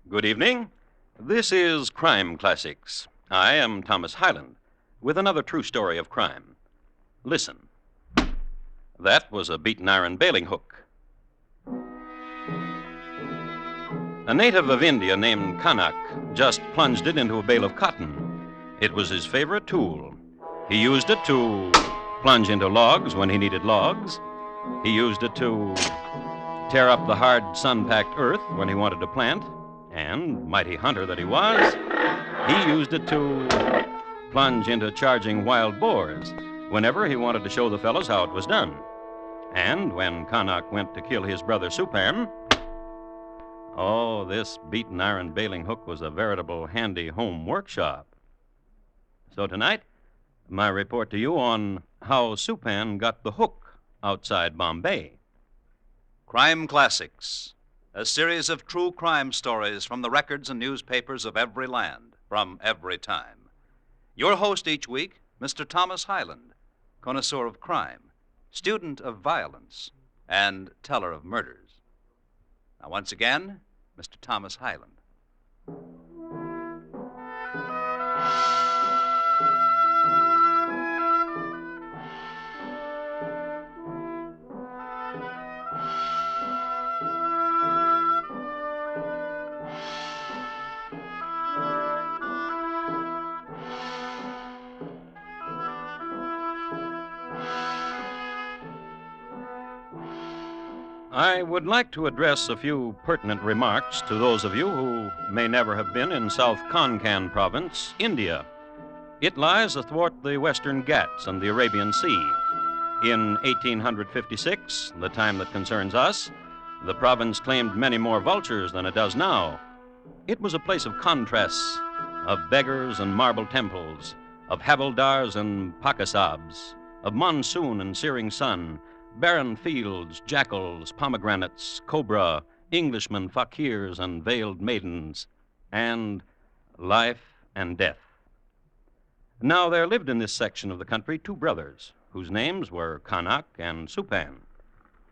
Good evening. This is Crime Classics. I am Thomas Hyland with another true story of crime. Listen. That was a beaten iron bailing hook. A native of India named Kanak just plunged it into a bale of cotton. It was his favorite tool. He used it to plunge into logs when he needed logs. He used it to tear up the hard, sun-packed earth when he wanted to plant. And, mighty hunter that he was, he used it to plunge into charging wild boars whenever he wanted to show the fellows how it was done. And when Kanak went to kill his brother Supan, this beaten iron bailing hook was a veritable handy home workshop. So tonight, my report to you on how Supan got the hook outside Bombay. Crime Classics, a series of true crime stories from the records and newspapers of every land, from every time. Your host each week, Mr. Thomas Hyland, connoisseur of crime, student of violence, and teller of murders. Now, once again, Mr. Thomas Hyland. I would like to address a few pertinent remarks to those of you who may never have been in South Konkan province, India. It lies athwart the Western Ghats and the Arabian Sea. In 1856, the time that concerns us, the province claimed many more vultures than it does now. It was a place of contrasts, of beggars and marble temples, of havildars and pakasabs, of monsoon and searing sun, barren fields, jackals, pomegranates, cobra, Englishmen, fakirs, and veiled maidens, and life and death. Now, there lived in this section of the country two brothers, whose names were Kanak and Supan.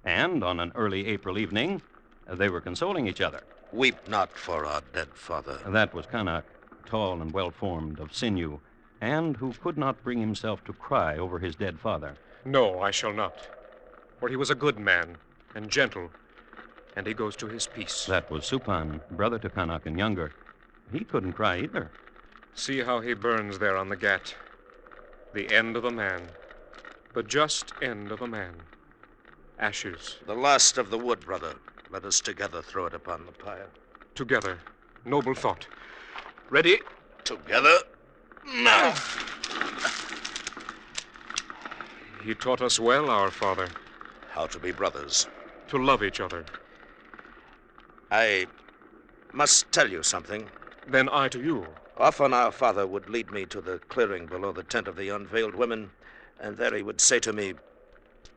And on an early April evening, they were consoling each other. Weep not for our dead father. That was Kanak, tall and well-formed, of sinew, and who could not bring himself to cry over his dead father. No, I shall not. For he was a good man and gentle, and he goes to his peace. That was Supan, brother to Kanak and younger. He couldn't cry either. See how he burns there on the Ghat. The end of a man. The just end of a man. Ashes. The last of the wood, brother. Let us together throw it upon the pyre. Together. Noble thought. Ready? Together? Now! He taught us well, our father. How to be brothers. To love each other. I must tell you something. Then I to you. Often our father would lead me to the clearing below the tent of the unveiled women, and there he would say to me,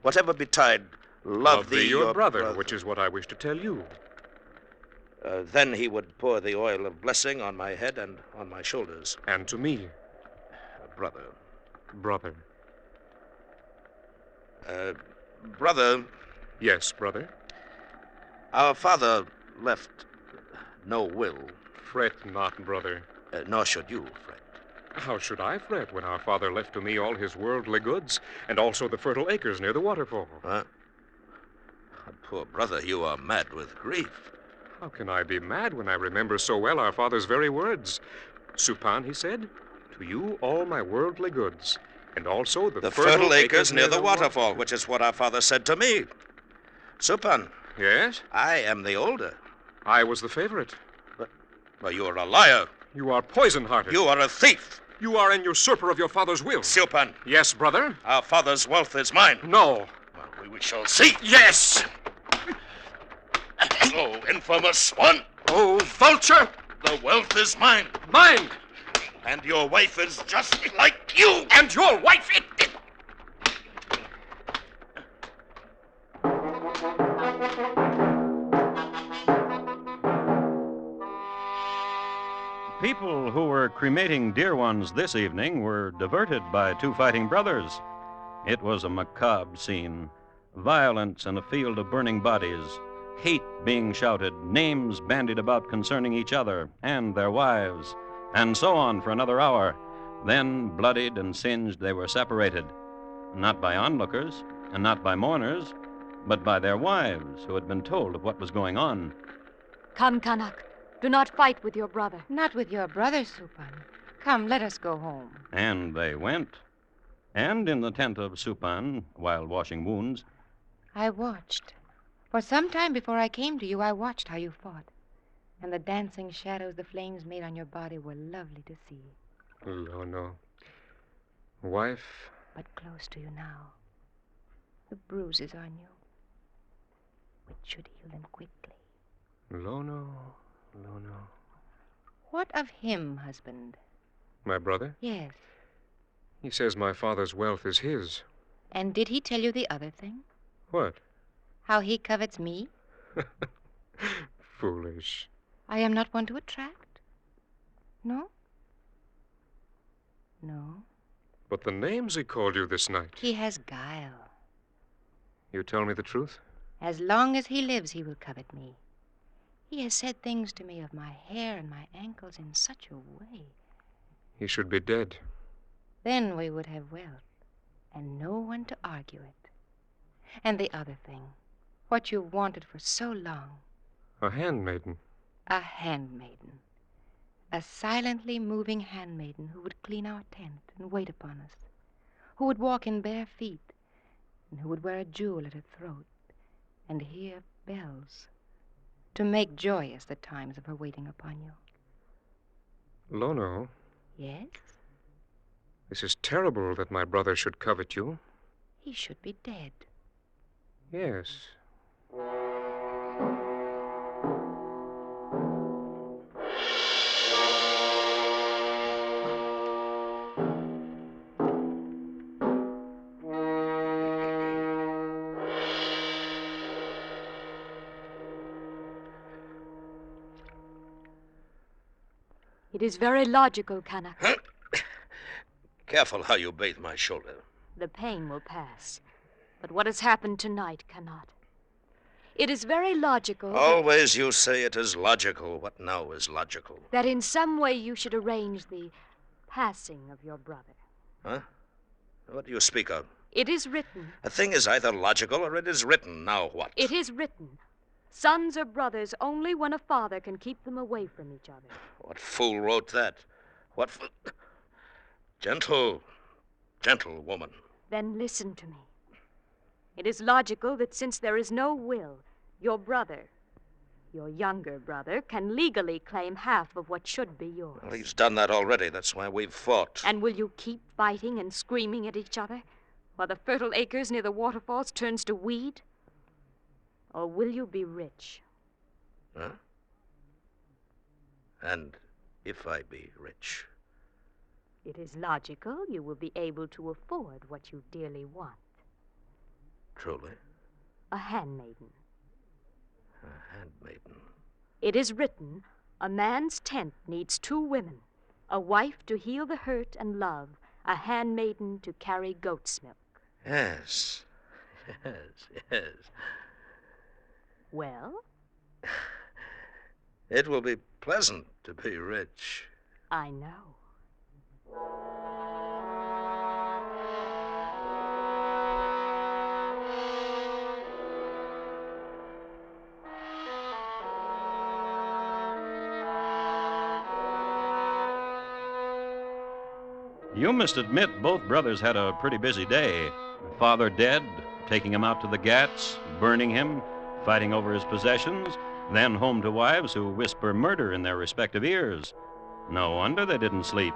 "Whatever betide, love thee, your brother, which is what I wish to tell you." Then he would pour the oil of blessing on my head and on my shoulders. And to me. Brother. Brother. Brother. Yes, brother. Our father left no will. Fret not, brother. Nor should you fret. How should I fret when our father left to me all his worldly goods and also the fertile acres near the waterfall? Huh? Poor brother, you are mad with grief. How can I be mad when I remember so well our father's very words? Supan, he said, to you all my worldly goods, and also the fertile acres near the waterfall, which is what our father said to me. Supan. Yes? I am the older. I was the favorite. But you are a liar. You are poison-hearted. You are a thief. You are an usurper of your father's will. Supan. Yes, brother? Our father's wealth is mine. No. Well, we shall see. Yes! Oh, infamous one. Oh, vulture! The wealth is mine. Mine! And your wife is just like you. And your wife, People who were cremating dear ones this evening were diverted by two fighting brothers. It was a macabre scene. Violence and a field of burning bodies. hate being shouted, names bandied about concerning each other and their wives, and so on for another hour. Then, bloodied and singed, they were separated, not by onlookers and not by mourners, but by their wives who had been told of what was going on. Come, Kanak. Do not fight with your brother. Not with your brother, Supan. Come, let us go home. And they went. And in the tent of Supan, while washing wounds, I watched. For some time before I came to you, I watched how you fought. And the dancing shadows the flames made on your body were lovely to see. Lono. Wife. But close to you now. The bruises on you, which should heal them quickly. Lono. What of him, husband? My brother? Yes. He says my father's wealth is his. And did he tell you the other thing? What? How he covets me? Foolish. I am not one to attract? No? No. But the names he called you this night. He has guile. You tell me the truth? As long as he lives, he will covet me. He has said things to me of my hair and my ankles in such a way. He should be dead. Then we would have wealth, and no one to argue it. And the other thing, what you wanted for so long. A handmaiden. A handmaiden. A silently moving handmaiden who would clean our tent and wait upon us, who would walk in bare feet, and who would wear a jewel at her throat and hear bells to make joyous the times of her waiting upon you. Lono, Yes? this is terrible that my brother should covet you. He should be dead. Yes. It is very logical, Kanak. Careful how you bathe my shoulder. The pain will pass. But what has happened tonight cannot. It is very logical Always you say it is logical. What now is logical? that in some way you should arrange the passing of your brother. Huh? What do you speak of? It is written. A thing is either logical or it is written. Now what? It is written. Sons are brothers only when a father can keep them away from each other. What fool wrote that? What Gentle woman. Then listen to me. It is logical that since there is no will, your brother, your younger brother, can legally claim half of what should be yours. Well, he's done that already. That's why we've fought. And will you keep fighting and screaming at each other while the fertile acres near the waterfalls turns to weed? Or will you be rich? Huh? And if I be rich? It is logical you will be able to afford what you dearly want. Truly? A handmaiden. A handmaiden. It is written, a man's tent needs 2 women, a wife to heal the hurt and love, a handmaiden to carry goat's milk. Yes. Yes. Well, It will be pleasant to be rich. I know. You must admit both brothers had a pretty busy day. Father dead, taking him out to the Ghats, burning him, fighting over his possessions, then home to wives who whisper murder in their respective ears. No wonder they didn't sleep.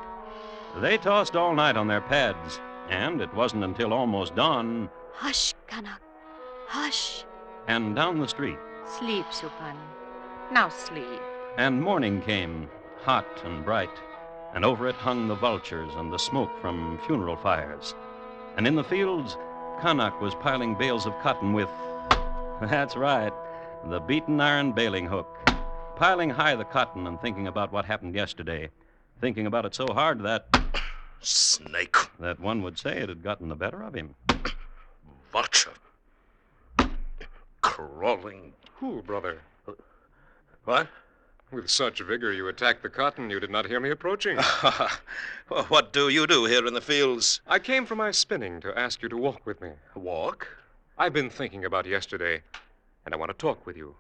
They tossed all night on their pads, and it wasn't until almost dawn, Hush, Kanak. Hush. and down the street, Sleep, Supan. Now sleep. and morning came, hot and bright, and over it hung the vultures and the smoke from funeral fires. And in the fields, Kanak was piling bales of cotton with, that's right, the beaten iron baling hook, piling high the cotton and thinking about what happened yesterday, thinking about it so hard that Snake. one would say it had gotten the better of him. Vulture. Crawling cool, brother. What? With such vigor you attacked the cotton, you did not hear me approaching. Well, what do you do here in the fields? I came from my spinning to ask you to walk with me. Walk? I've been thinking about yesterday, and I want to talk with you.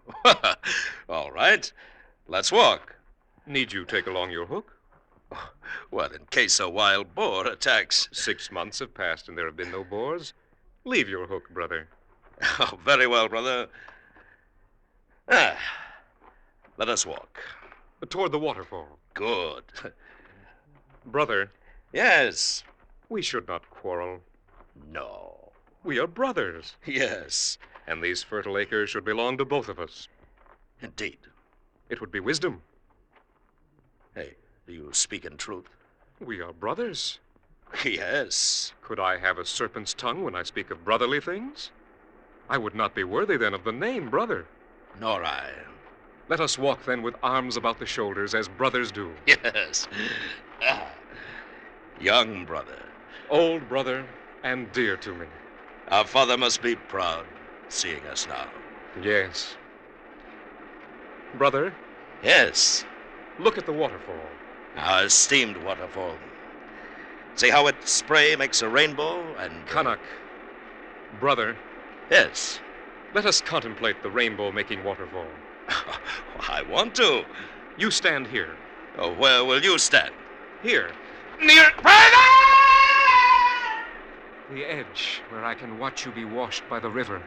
All right. Let's walk. Need you take along your hook? Well, in case a wild boar attacks. 6 months have passed and there have been no boars. Leave your hook, brother. Oh, very well, brother. Let us walk. Toward the waterfall. Good. Brother, Yes. we should not quarrel. No. We are brothers, Yes. and these fertile acres should belong to both of us. Indeed. It would be wisdom. Hey, do you speak in truth? We are brothers. Yes. Could I have a serpent's tongue when I speak of brotherly things? I would not be worthy then of the name brother. Nor I. Let us walk then with arms about the shoulders as brothers do. Yes. Young brother. Old brother and dear to me. Our father must be proud seeing us now. Yes. Brother, Yes. look at the waterfall. Our esteemed waterfall. See how its spray makes a rainbow and... Kanak. Brother, Yes. let us contemplate the rainbow-making waterfall. I want to. You stand here. Oh, where will you stand? Here. Near... The edge where I can watch you be washed by the river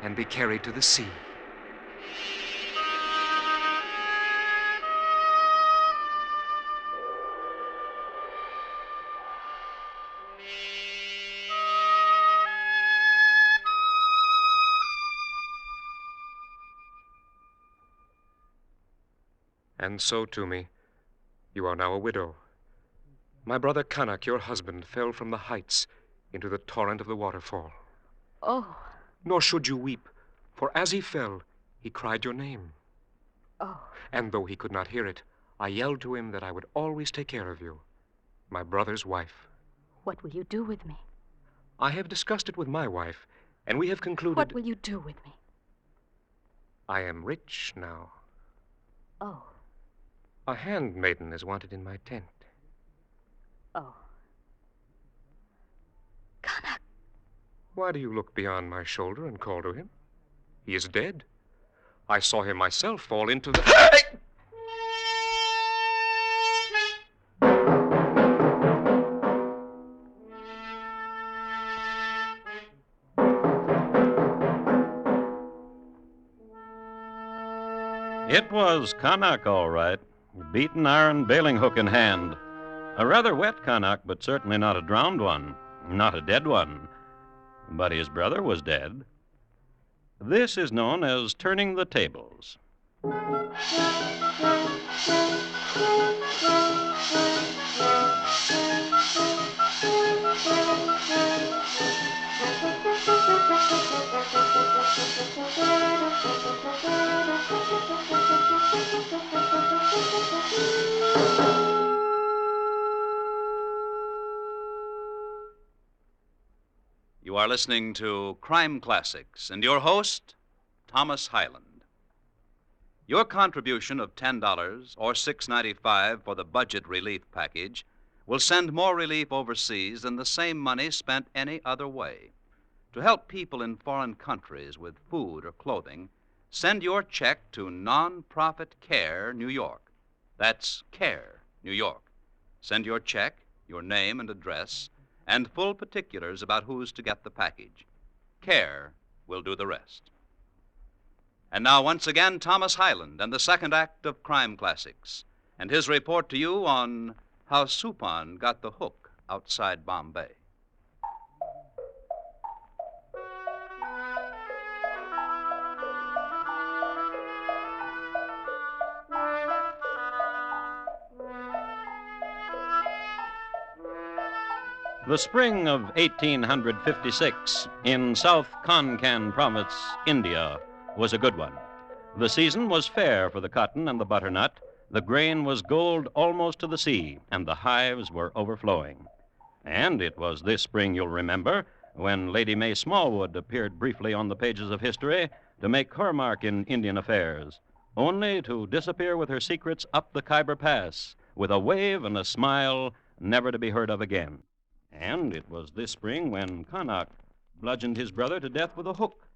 and be carried to the sea. And so, to me, you are now a widow. My brother Kanak, your husband, fell from the heights into the torrent of the waterfall. Oh, Nor should you weep, for as he fell, he cried your name. oh. And though he could not hear it, I yelled to him that I would always take care of you, my brother's wife. What will you do with me? I have discussed it with my wife, and we have concluded... What will you do with me? I am rich now. Oh, A handmaiden is wanted in my tent. oh. Kanak. Why do you look beyond my shoulder and call to him? He is dead. I saw him myself fall into the... It was Kanak, all right. Beaten iron bailing hook in hand. A rather wet Kanak, but certainly not a drowned one. Not a dead one. But his brother was dead. This is known as turning the tables. You are listening to Crime Classics and your host, Thomas Hyland. Your contribution of $10 or $6.95 for the budget relief package will send more relief overseas than the same money spent any other way. To help people in foreign countries with food or clothing, send your check to Nonprofit Care, New York. That's Care, New York. Send your check, your name and address, and full particulars about who's to get the package. Care will do the rest. And now, once again, Thomas Hyland and the second act of Crime Classics, and his report to you on how Supan got the hook outside Bombay. The spring of 1856 in South Konkan province, India, was a good one. The season was fair for the cotton and the butternut. The grain was gold almost to the sea, and the hives were overflowing. And it was this spring, you'll remember, when Lady May Smallwood appeared briefly on the pages of history to make her mark in Indian affairs, only to disappear with her secrets up the Khyber Pass with a wave and a smile never to be heard of again. And it was this spring when Kanak bludgeoned his brother to death with a hook.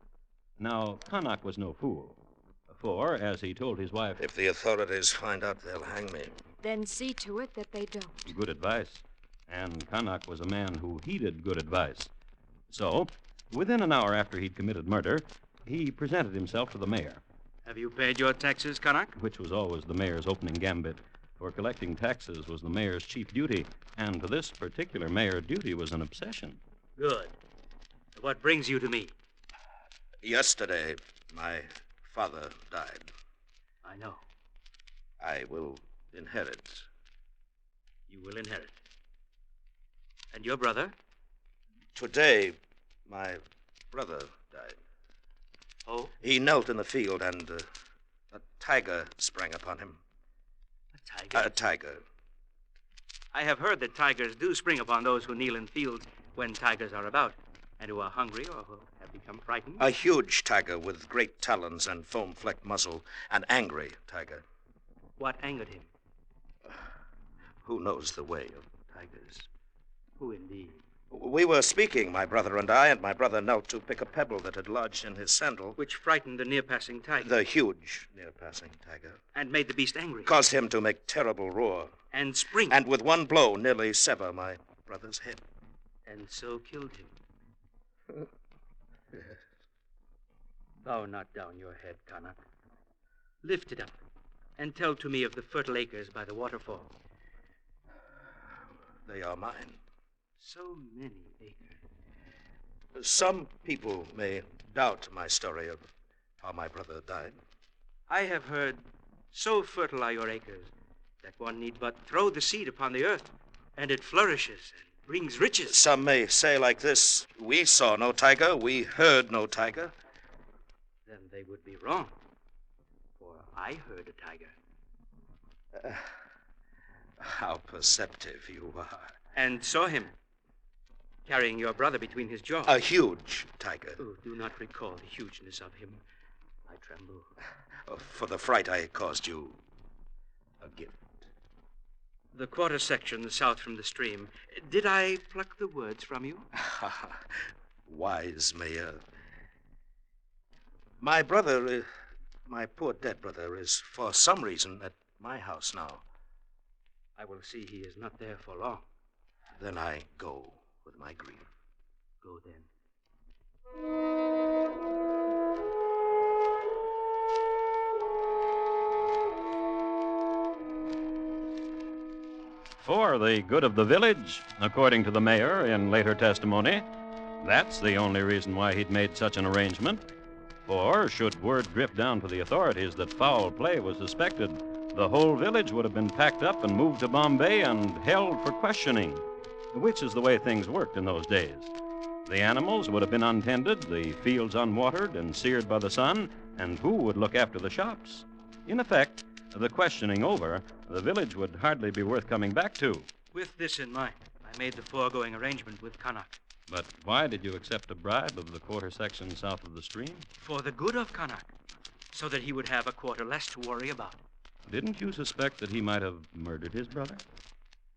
Now, Kanak was no fool, for, as he told his wife, If the authorities find out, they'll hang me. Then see to it that they don't. good advice. And Kanak was a man who heeded good advice. So, within an hour after he'd committed murder, he presented himself to the mayor, Have you paid your taxes, Kanak? which was always the mayor's opening gambit, for collecting taxes was the mayor's chief duty, and to this particular mayor, duty was an obsession. Good. What brings you to me? Yesterday, my father died. I know. I will inherit. You will inherit. And your brother? Today, my brother died. Oh, He knelt in the field, and a tiger sprang upon him. a tiger. A tiger. I have heard that tigers do spring upon those who kneel in fields when tigers are about, and who are hungry or who have become frightened. A huge tiger with great talons and foam-flecked muzzle. An angry tiger. What angered him? Who knows the way of tigers? Who indeed? We were speaking, my brother and I, and my brother knelt to pick a pebble that had lodged in his sandal. Which frightened the near-passing tiger. The huge near-passing tiger. And made the beast angry. Caused him to make terrible roar. And spring. And with one blow, nearly sever my brother's head. And so killed him. Bow not down your head, Kanak. Lift it up, and tell to me of the fertile acres by the waterfall. They are mine. So many acres. Some people may doubt my story of how my brother died. I have heard so fertile are your acres that one need but throw the seed upon the earth, and it flourishes and brings riches. Some may say like this, we saw no tiger, we heard no tiger. Then they would be wrong, for I heard a tiger. How perceptive you are. And saw him, carrying your brother between his jaws. A huge tiger. Oh, do not recall the hugeness of him. I tremble. For the fright I caused you, a gift. The quarter section south from the stream. Did I pluck the words from you? Wise mayor. My brother, my poor dead brother, is for some reason at my house now. I will see he is not there for long. Then I go with my grief. Go then. For the good of the village, according to the mayor in later testimony, that's the only reason why he'd made such an arrangement. For, should word drift down to the authorities that foul play was suspected, the whole village would have been packed up and moved to Bombay and held for questioning, which is the way things worked in those days. The animals would have been untended, the fields unwatered and seared by the sun, and who would look after the shops? In effect, the questioning over, the village would hardly be worth coming back to. With this in mind, I made the foregoing arrangement with Kanak. But why did you accept a bribe of the quarter section south of the stream? For the good of Kanak, so that he would have a quarter less to worry about. Didn't you suspect that he might have murdered his brother?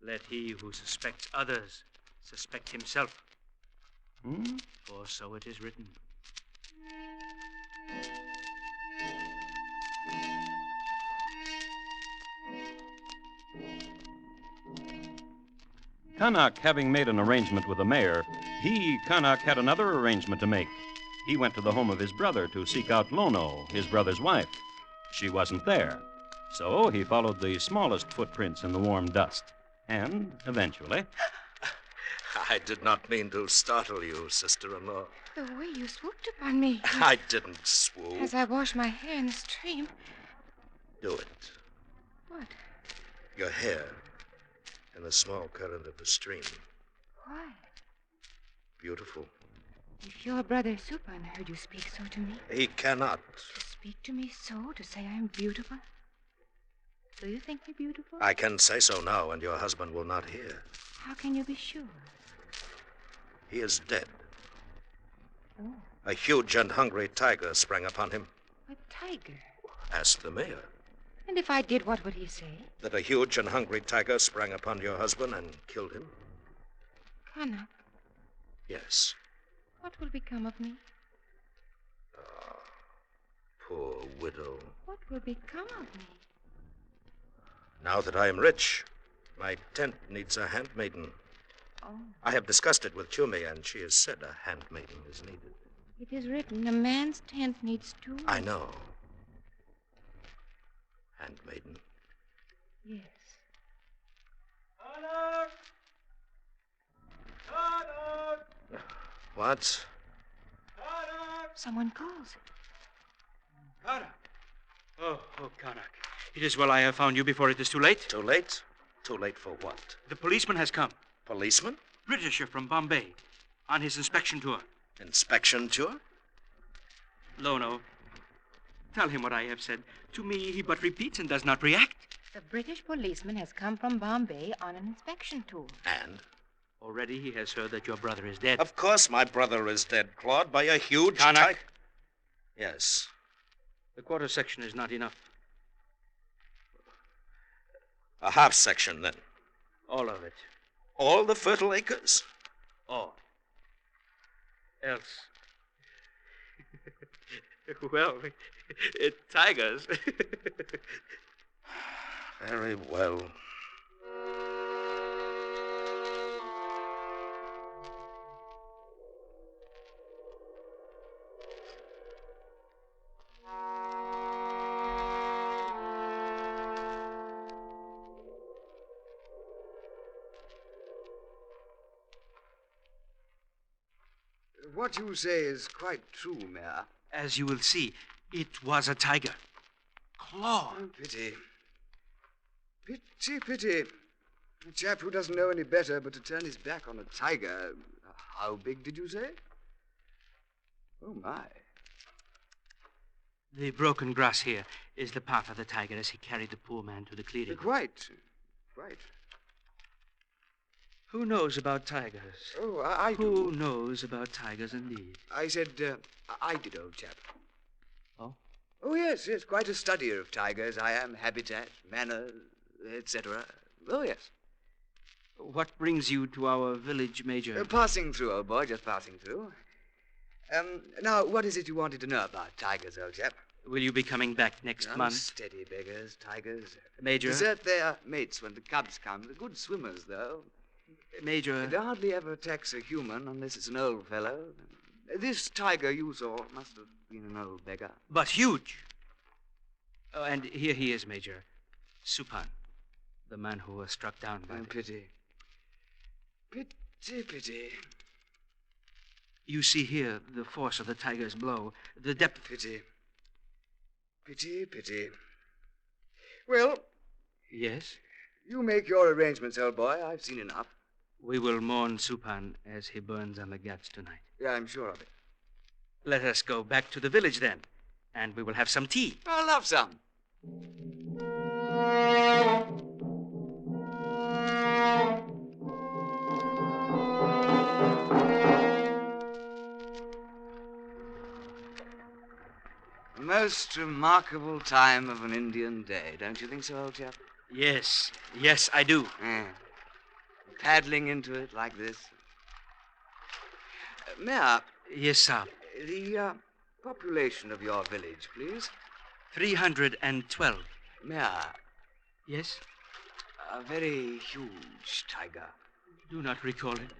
Let he who suspects others suspect himself. Hmm? For so it is written. Kanak, having made an arrangement with the mayor, Kanak, had another arrangement to make. He went to the home of his brother to seek out Lono, his brother's wife. She wasn't there. So he followed the smallest footprints in the warm dust. And eventually... I did not mean to startle you, sister-in-law. The way you swooped upon me. I didn't swoop. As I washed my hair in the stream. Do it. What? Your hair in the small current of the stream. Why? Beautiful. If your brother Supan heard you speak so to me. He cannot. To speak to me so, to say I am beautiful. Do you think me beautiful? I can say so now, and your husband will not hear. How can you be sure? He is dead. Oh, A huge and hungry tiger sprang upon him. a tiger. Ask the mayor. And if I did, what would he say? That a huge and hungry tiger sprang upon your husband and killed him? Kanak, Yes. what will become of me? Poor widow. What will become of me? Now that I am rich, my tent needs a handmaiden. Oh, I have discussed it with Chumi, and she has said a handmaiden is needed. it is written a man's tent needs two. I know. Handmaiden. Yes. What? Someone calls. Kanak. Oh, Kanak. It is well I have found you before it is too late. Too late? Too late for what? The policeman has come. Policeman? Britisher from Bombay. On his inspection tour. Inspection tour? Lono, tell him what I have said. To me, he but repeats and does not react. The British policeman has come from Bombay on an inspection tour. And? Already he has heard that your brother is dead. Of course my brother is dead, Claude, by a huge Kanak. Yes. The quarter section is not enough. A half section, then. All of it. All the fertile acres? All. Else. Well, tigers. Very well. What you say is quite true, Mayor. As you will see, it was a tiger. Claw. Oh, pity. Pity. A chap who doesn't know any better but to turn his back on a tiger. How big did you say? Oh, my. The broken grass here is the path of the tiger as he carried the poor man to the clearing. Quite. Who knows about tigers? Oh, I do. Who knows about tigers indeed? I said, I did, old chap. Oh? Oh, yes, quite a studier of tigers. I am habitat, manners, etc. Oh, yes. What brings you to our village, Major? Passing through, old boy, just passing through. Now, what is it you wanted to know about tigers, old chap? Will you be coming back next month? Steady beggars, tigers. Major? Desert their mates when the cubs come. They're good swimmers, though. Major? It hardly ever attacks a human unless it's an old fellow. This tiger you saw must have been an old beggar. But huge. Oh, and here he is, Major. Supan, the man who was struck down by... Pity. Pity. You see here the force of the tiger's blow, the depth... Pity. Well... Yes? You make your arrangements, old boy. I've seen enough. We will mourn Supan as he burns on the ghats tonight. Yeah, I'm sure of it. Let us go back to the village then, and we will have some tea. I'll have some. A most remarkable time of an Indian day, don't you think so, old chap? Yes, I do. Yeah. Paddling into it like this. Mayor. Yes, sir. The population of your village, please. 312. Mayor. Yes? A very huge tiger. Do not recall it.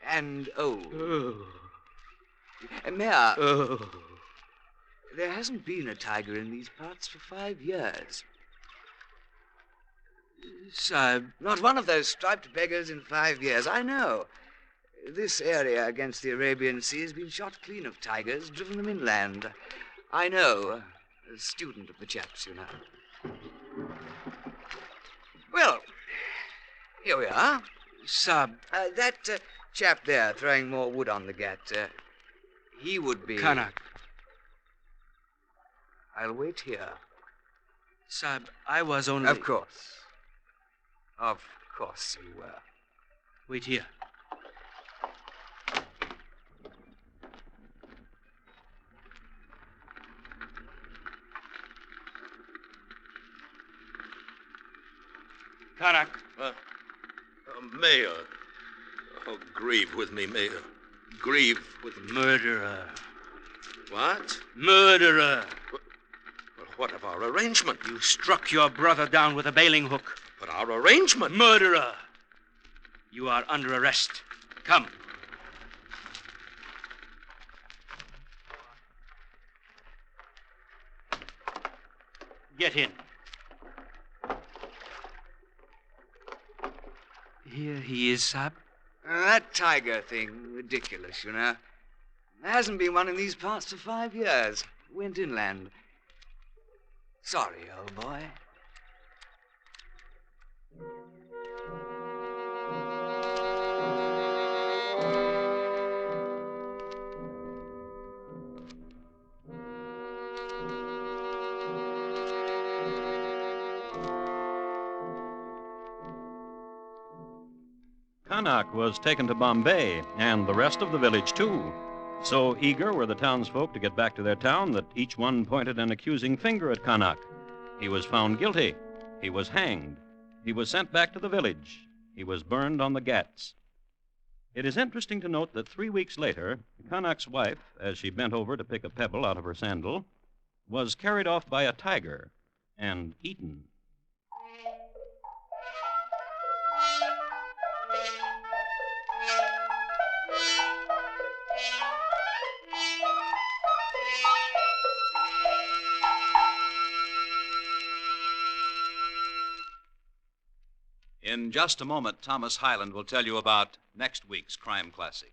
And old. Oh. Mayor. Oh. There hasn't been a tiger in these parts for 5 years. Sahib. Not one of those striped beggars in 5 years. I know. This area against the Arabian Sea has been shot clean of tigers, driven them inland. I know. A student of the chaps, you know. Well, here we are. Sahib. That chap there throwing more wood on the gat, he would be... Kanak. I'll wait here. Sahib, I was only... Of course. Of course you were. Wait here. Kanak. Mayor. Oh, grieve with me, Mayor. Grieve with me. Murderer. What? Murderer. Well, what of our arrangement? You struck your brother down with a bailing hook. But our arrangement? Murderer. You are under arrest. Come. Get in. Here he is, Sab. That tiger thing, ridiculous, you know. There hasn't been one in these parts for 5 years. Went inland. Sorry, old boy. Kanak was taken to Bombay, and the rest of the village, too. So eager were the townsfolk to get back to their town that each one pointed an accusing finger at Kanak. He was found guilty. He was hanged. He was sent back to the village. He was burned on the Ghats. It is interesting to note that 3 weeks later, Kanak's wife, as she bent over to pick a pebble out of her sandal, was carried off by a tiger and eaten. In just a moment, Thomas Hyland will tell you about next week's crime classic.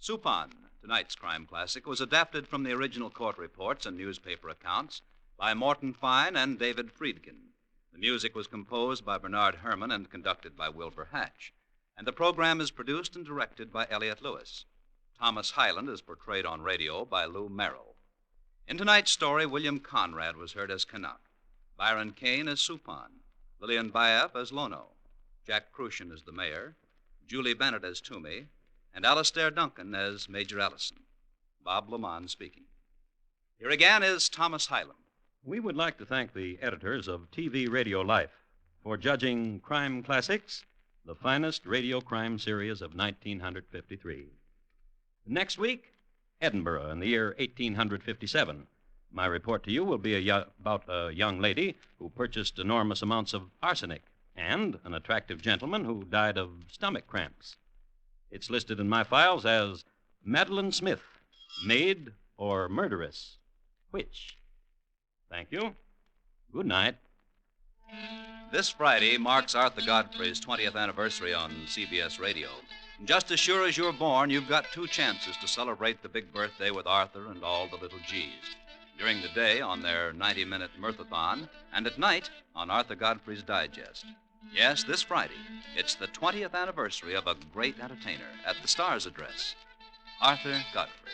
Supan, tonight's crime classic, was adapted from the original court reports and newspaper accounts by Morton Fine and David Friedkin. The music was composed by Bernard Herrmann and conducted by Wilbur Hatch. And the program is produced and directed by Elliott Lewis. Thomas Hyland is portrayed on radio by Lou Merrill. In tonight's story, William Conrad was heard as Canuck, Byron Kane as Supan, Lillian Bayef as Lono, Jack Crucian as the mayor, Julie Bennett as Toomey, and Alastair Duncan as Major Ellison. Bob Lamont speaking. Here again is Thomas Hyland. We would like to thank the editors of TV Radio Life for judging Crime Classics, the finest radio crime series of 1953. Next week, Edinburgh in the year 1857. My report to you will be about a young lady who purchased enormous amounts of arsenic and an attractive gentleman who died of stomach cramps. It's listed in my files as Madeline Smith, maid or murderess. Which? Thank you. Good night. This Friday marks Arthur Godfrey's 20th anniversary on CBS Radio. And just as sure as you're born, you've got 2 chances to celebrate the big birthday with Arthur and all the little G's. During the day on their 90-minute Mirthathon, and at night on Arthur Godfrey's Digest. Yes, this Friday, it's the 20th anniversary of a great entertainer at the Star's address, Arthur Godfrey.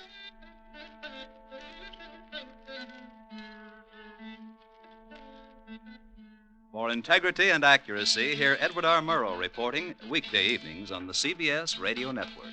For integrity and accuracy, hear Edward R. Murrow reporting weekday evenings on the CBS Radio Network.